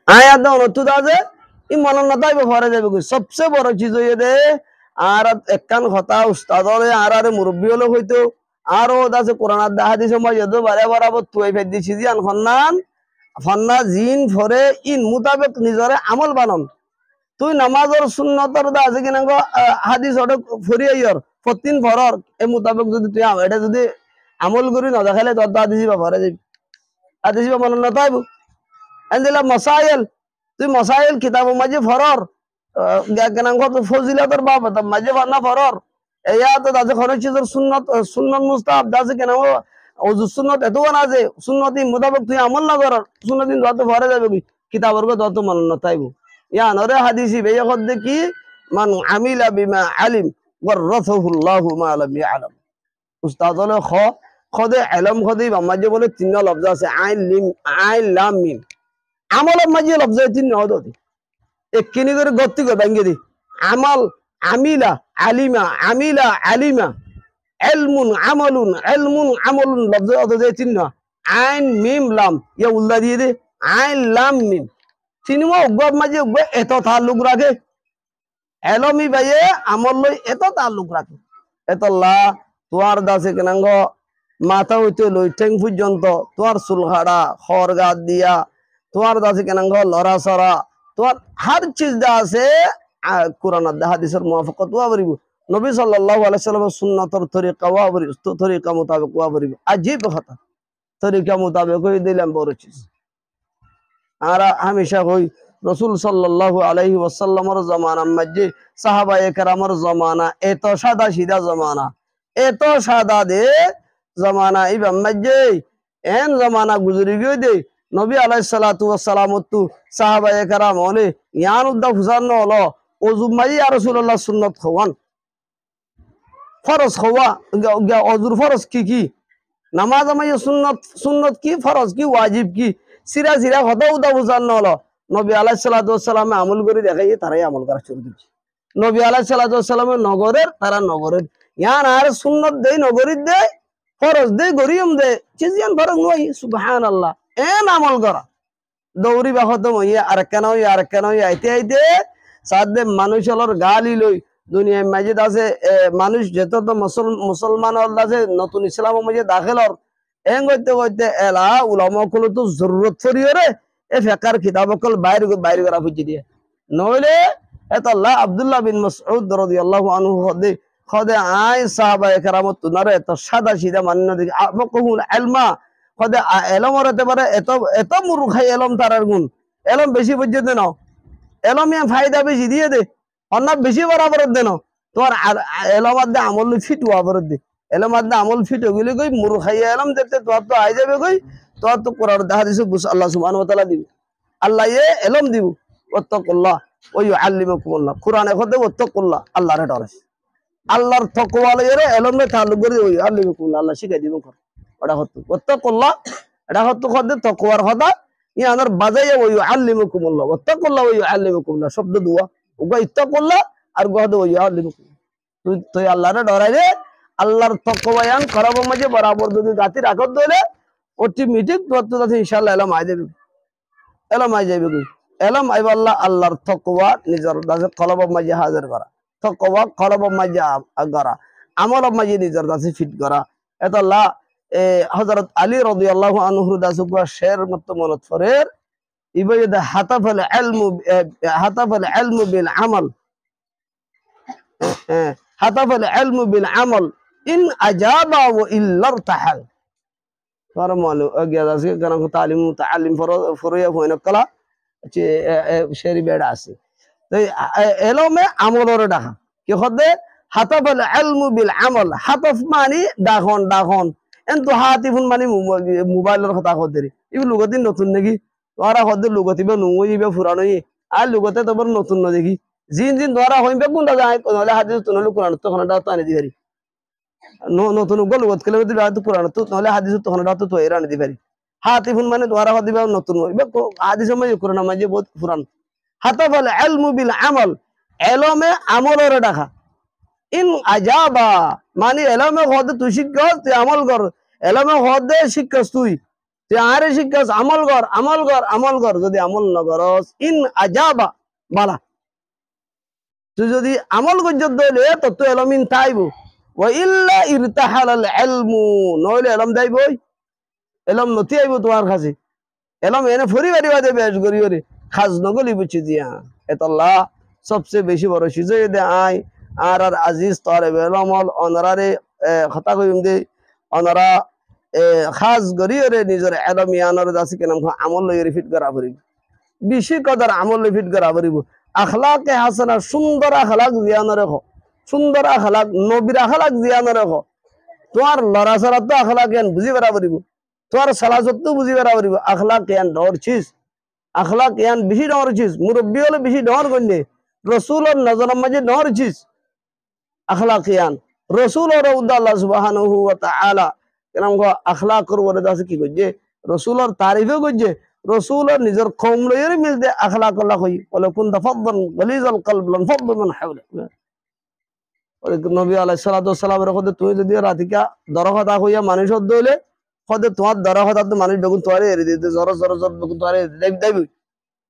আয়াত অনুতুত আছে ই মন নতাইব ভরে যাবে সবচেয়ে বড় চিজ হইয়ে দে আর একখান কথা উস্তাদ হলে আর মুরব্বী হলে হইতো আরো আছে কোরআন হাদিস সময় যত বারে বারাবর তুই ফের দিছি জিয়ান ফন্নান ফন্না জিন ফরে ইন মোতাবেক নিজরে আমল বানন তুই নামাজর সুন্নতর দা আছে কিনা হাদিস অটো ফরি আইয়র ফতিন ফরর এই মোতাবেক যদি তুই এটা যদি আমল করি না দেখালে তোর হাদিস বা ভরে যাবি হাদিস বা মন নতাইব এন্দিলা মসাইল তুই মসাইল কিতাব মাঝে ফরর কেনাঙ্গ ফজিলাতর বাপ মাঝে ফান্না ফরর এয়া তো দাজে খরচ চিজর সুন্নত সুন্নত মুস্তাহাব দাজে কেনাঙ্গ ওজু সুন্নত এত বানা আছে সুন্নতি মোতাবেক তুই আমল না কর সুন্নতি যত ভরে যাবে কি কিতাবর গো তত মন নতাইব ইয়া নরে হাদিসি বেয়া খদ্দে কি মান আমিলা বিমা আলিম ওয়াররাসাহুল্লাহু মা লাম ইয়ালাম উস্তাদ হলে খদে ইলম খদে মাঝে বলে তিন লফজ আছে আইন লাম মিম আমলের মাঝে লফজ তিন হদতি একখিনি করে গতি করে ভাঙ্গে দি আমাল আমিলা আলিমা আমিলা আলিমা এলমুন আমলুন লফজ হদে তিন আইন মিম লাম ইয়া উল্লা দিয়ে দে আইন লাম মিম তিনমা উগ্র মাঝে উগ্র এত তাল্লুক রাখে এলমি বাইয়ে আমল লই এত তাল্লুক রাখে এতল্লা তোমার দাসে কেনাঙ্গ মাথা হইতে লই ঠেং পর্যন্ত তোমার চুলহাড়া খড়গাত দিয়া তোমার দাসে কেনাঙ্গ লড়াছড়া তোমার হার চিজ দা আছে কোরআন হাদিসের মুওয়াফাকত ওয়া বরিব নবী সাল্লাল্লাহু আলাইহি সাল্লামের সুন্নাতর তরিকা ওয়া বরিব তরিকা মোতাবেক ওয়া বরিব আজীব কথা তরিকা মোতাবেক হই দিলাম বড় চিজ আর হামেশা হই রাসূল সাল্লাল্লাহু আলাইহি ওয়াসাল্লামের জামানার মধ্যে সাহাবায়ে কেরামের জামানা এত সাদা সিধা জামানা এত সাদা দে জামানা ইবাম মধ্যে এন জামানা গুজরি গই দে নবী আলাইহিস সালাতু ওয়াস সালাম তু সাহাবায়ে কেরাম হলে ইয়ান উদ্দা ফুসান হলো ওযু মাই ইয়া রাসূলুল্লাহ সুন্নাত খাওয়ান ফরজ খাওয়া ওযুর ফরজ কি নামাজ মাই সুন্নাত কি ফরজ কি ওয়াজিব কি সিরা সিরা কথা উদ্দা ফুসান হলো নবী আলাইহিস সালাতু ওয়াস সালামে আমল করে দেখাই তারাই আমল করা শুরু করছে নবী আলাইহিস সালাতু ওয়াস সালামের নগরের তারা নগরের ইয়ান আর সুন্নাত দেই নগরীর দে ফরজ দে গরিয়ম দে চিজিয়ান ফরজ নয় সুবহানাল্লাহ এন আমল করা দৌড়ি বা খতম হইয়া আর কেন আইতে আইতে সাদে মানুষ হলর গালি লই দুনিয়ায় মাজিদ আছে মানুষ যেত তো মুসলমান আছে নতুন ইসলামের মাঝে দাখিলর এন করতে করতে এলা উলামা কল তো জরুরত ফরিয়ে রে এ ফেকার কিতাব কল বাইরে করা ফুজি দিয়ে নইলে এত আল্লাহ আব্দুল্লাহ বিন মাসউদ রাদিয়াল্লাহু আনহু খদে আই সাহাবায়ে কেরামত তুনারে এত সাদা সিধা মান্য দেখি আমকুল ইলমা খদে এলমর হতে পারে এত মুরুখাই এলম তারার গুণ এলম বেশি পর্যন্ত নাও এলম ইয়া ফায়দা বেশি দিয়ে দে অন্য বেশি বরাবর দে নাও তোমার এলমার দে আমল ফিট হওয়ার দে এলমার দে আমল ফিট হয়ে গেলে কই মুরুখাই এলম যেতে তোমার তো আই যাবে কই তোমার তো কোরআন হাদিস আল্লাহ সুবহানাহু ওয়া তাআলা দিবে আল্লাহ এ এলম দিব ওয়াত্তাকুল্লাহ ওয়া ইউআল্লিমুকুমুল্লাহ কোরআনে খদে ওয়াত্তাকুল্লাহ আল্লাহর ডরে আল্লাহর তাকওয়া লইরে এলমে তাআল্লুক করে ওই আল্লিমুকুল্লাহ আল্লাহ শিখাই দিব কর ওটা হতো ওয়াত্তাকুল্লাহ এটা হতো খদে তাকওয়ার কথা ইয়ানার বাজাইয়া ওয়া ইউআল্লিমুকুমুল্লাহ ওয়াত্তাকুল্লাহ ওয়া ইউআল্লিমুকুমুল্লাহ শব্দ দুয়া ওগা ইত্তাকুল্লাহ আর গহদে ওয়া ইউআল্লিমুকুল্লাহ তুই আল্লাহর ডরাই রে আল্লাহর তাকওয়ায়ান করব মাঝে বরাবর যদি জাতি রাখত দইলে অটোমেটিক তোর তো ইনশাআল্লাহ এলম আই যাবে এলম আই যাবে কই এলম আইব আল্লাহর তাকওয়া নিজের দাসে কলব মাঝে হাজির করা তাকওয়া কলব মাঝে করা আমল মাঝে নিজের দাসে ফিট করা এতল্লাহ হযরত আলী রাদিয়াল্লাহু আনহু দাসুকা শের মত মনত ফরের ইবাদা হাতাফাল ইলমু বিল আমল হাতাফাল ইলমু বিল আমল ইন আজাবা ওয়া ইল্লারতাহাল ফরমালু আগিয়া আছে কারণ তালিম মুতাআল্লিম ফরয়া হইনা কলা শেরি বেড়া আছে তো এলমে আমলর ডাকা কি হদে হাতাফাল ইলমু বিল আমল হাতাফ মানে ডাখন এন্তু হাতিফুন মানে মোবাইলের কথা কদরে ইবু লুগতি নতুন নাকি তোরা কদর লুগতিবে নুইবে ফুরানোই আর লুগতে তোর নতুন ন দেখি জিন তোরা হইবে কোনটা যায় নহলে হাদিস তো নহলে কোরআন তো কোনটা তো আনি দিবারি নতুন গল লুগত কলে দিবা তো কোরআন তো নহলে হাদিস তো কোনটা তো এরা আনি দিবারি হাতিফুন মানে তোরা হদিবা নতুন হইবে হাদিস মানে কোরআন মানে বহুত পুরান হাতাফাল ইলমু বিল আমল এলমে আমলর ডাকা ইন আজাবা মানে এলমে হদে তুই শিক্ষক তুই আমল কর এলমে হদে শিক্ষক তুই তুই আরে শিক্ষাস আমল কর আমল কর আমল কর, যদি আমল না করস ইন আজাবা বালা, তুই যদি আমল গজ্জত দইলে তো তুই এলমিন তাইব ওয়া ইল্লা ইরতাহালাল ইলমু, নইলে এলম দাইবই, এলম নতি আইব তোমার কাছে, এলম এনে ফরি বাড়ি বাদে বেশ করি ওরে খাজ নগলি বুঝছি দিয়া এতাল্লাহ সবচেয়ে বেশি বড় সুযোগ দে আই আর আজিজ তরে বেলমল অনরারে কথা কইম দে অনরা খাজ করি ওরে নিজের এলম ইয়ানর দাসি কেনাম আমল লই ফিট করা পড়িব, বেশি কদর আমল লই ফিট করা পড়িব। আখলাকে হাসানা সুন্দর আখলাক জিয়ান রেখো, সুন্দর আখলাক নবীর আখলাক জিয়ান রেখো, তোমার লড়াচড়া তো আখলাক জ্ঞান বুঝি বেড়া পড়িব, তোমার সালাসত তো বুঝি বেড়া পড়িব। আখলাক জ্ঞান ডরছিস, আখলাক জ্ঞান বেশি ডরছিস, মুরব্বী হলে বেশি ডর গণ্যে, রসুলের নজরের মাঝে ডরছিস আখলাক জ্ঞান। রসুল ওর আল্লাহ সুবহানাহু ওয়া তাআলা কেনাম আখলাক করবো আছে কি করছে, রসুলের তারিফে করছে, রসুলের নিজের কওম লইয়ের মিলতে আখলাক আল্লাহ কই বলে কুনতা ফাদদান গালিজাল কলব লানফাদ্দু মিন হাওলিক। নবী আলাইহিস সালাতু ওয়াস সালাম এর তুই যদি রাতিকা দর কথা কইয়া মানুষের দইলে কদে তোমার দর কথা তো মানুষ বেগুন তোয়ারে এরি দিতে জর জর জর বেগুন তোয়ারে দাইবই,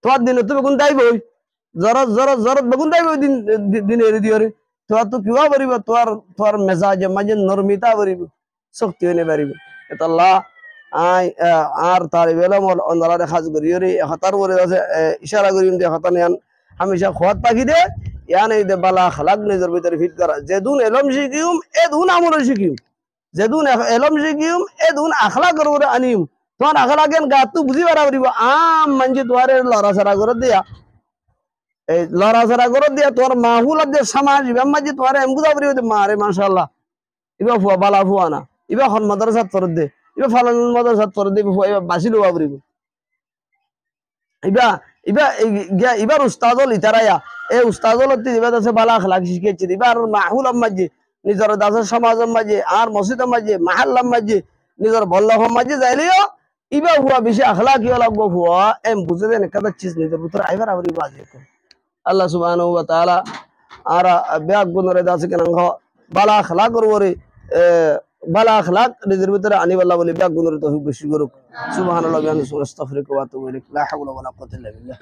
তোমার দিনে তো বেগুন দাইবই, জর জর জর বেগুন দাইবই দিন দিন এরি দিওরে, তোমার তো কিবা পারিব, তোমার তোমার মেজাজে মাঝে নরমিতা পারিব, শক্তি হইনে পারিব। এটা আল্লাহ আই আর তার বেলামল অন্ধারে খাজ করিওরে হতার করে আছে ইশারা করিম দে হতা নিয়ান হামেশা খোয়াত পাখি দে ইয়ান এই দে বালা খালাক নিজের ভিতরে ফিট করা, যেদুন এলম শিখিউম এদুন আমল শিখিউম, যেদুন এলম শিখিউম এদুন আখলা করব আনিম, তোমার আখলা জ্ঞান গাতু বুঝি পারা পারিব। আম মানজি তোয়ারে লড়াছড়া করে দিয়া এই লড়াছড়া করে দিয়া তোমার মাহুল যে সমাজ ইবাম মাঝে তোয়ারে এম বুঝা পারিব মারে মাশাআল্লাহ ইবা ফুয়া বালা ফুয়া না, ইবা হন মাদ্রাসাত পড়ে দে, ইবা ফালান মাদ্রাসাত পড়ে দে ফুয়া ইবা বাসি লওয়া পারিব। ইবা ইবা ইবার উস্তাদল ইতারায়া এই উস্তাদল ইবা দাসে বালা আখলাক শিখিয়েছে, ইবার মাহুল মাঝে নিজের দাসের সমাজের মাঝে আর মসজিদের মাঝে মাহাল্লার মাঝে নিজের বল্লভ মাঝে যাইলেও ইবা হুয়া বেশি আখলাক ইয়া লাগবো হুয়া এম বুঝে দেন একটা চিজ নিজের ভিতরে আইবার আবরি বাজে। আল্লাহ সুবহানাহু ওয়া তাআলা আর ব্যাগ গুনরে দাসে কেন বালা আখলাক করবরে বালা আখলাক নিজের ভিতরে আনিবাল্লাহ বলে ব্যাগ গুনরে তৌফিক বেশি করুক। সুবহানাল্লাহ ওয়া বিহামদিহি আস্তাগফিরুকা ওয়া আতুবু ইলাইক, লা হাওলা ওয়া লা কুওয়াতা ইল্লা বিল্লাহ।